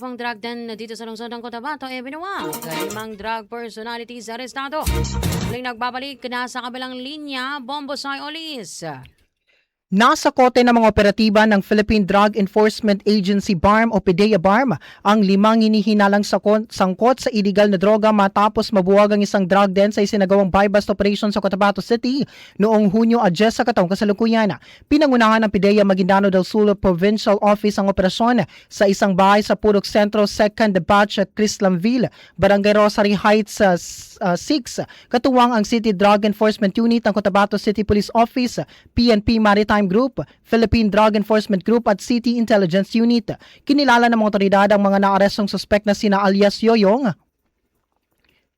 pang drug den dito sa lungsod ng Cotabato, binuwag. Limang drug personalities arestado. Muling nagbabalik na sa kabilang linya, Bombosay Olis. Nasa kote ng mga operatiba ng Philippine Drug Enforcement Agency BARM o PDEA-BARM ang 5 hinihinalang sangkot sa iligal na droga matapos mabuwag ang isang drug den sa isinagawang buy-bust operation sa Cotabato City noong Hunyo 10 sa katawang kasalukuyan. Pinangunahan ng PDEA Maguindano del Sur Provincial Office ang operasyon sa isang bahay sa Purok Centro 2nd Batch Crislamville, Barangay Rosary Heights 6. Katuwang ang City Drug Enforcement Unit ng Cotabato City Police Office, PNP Maritime Group, Philippine Drug Enforcement Group at City Intelligence Unit. Kinilala ng mga otoridad ang mga naarestong suspect na sina alias Yoyong,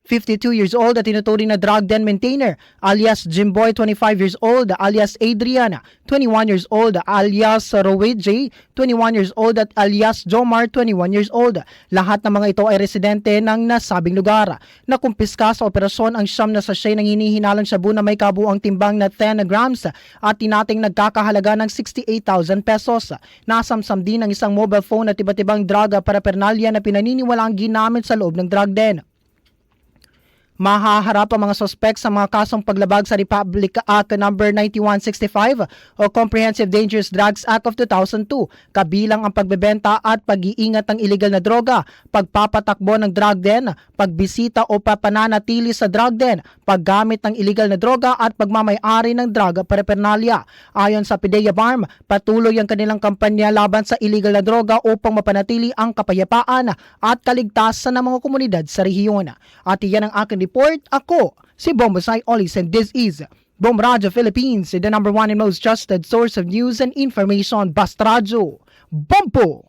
52 years old at tinuturing na drug den maintainer, alias Jimboy 25 years old, alias Adrian 21 years old, alias Roweje 21 years old at alias Jomar 21 years old. Lahat ng mga ito ay residente ng nasabing lugar. Nakumpiska sa operasyon ang siyam na sachet ng hinihinalang shabu na may kabuang timbang na 10 grams at tinating nagkakahalaga ng 68,000 pesos. Nasamsam din ang isang mobile phone at iba't ibang drug paraphernalia na pinaniniwalaang ginamit sa loob ng drug den. Mahaharap ang mga sospek sa mga kasong paglabag sa Republic Act No. 9165 o Comprehensive Dangerous Drugs Act of 2002, kabilang ang pagbebenta at pag-iingat ng iligal na droga, pagpapatakbo ng drug den, pagbisita o papananatili sa drug den, paggamit ng iligal na droga at pagmamay-ari ng drug paraphernalia. Ayon sa PDEA-BARM, patuloy ang kanilang kampanya laban sa iligal na droga upang mapanatili ang kapayapaan at kaligtasan ng mga komunidad sa rehiyon. At iyan ang aking report. Ako si Bombosay Olis and this is Bom Radio Philippines, the #1 and most trusted source of news and information. Basta Radio, Bombo!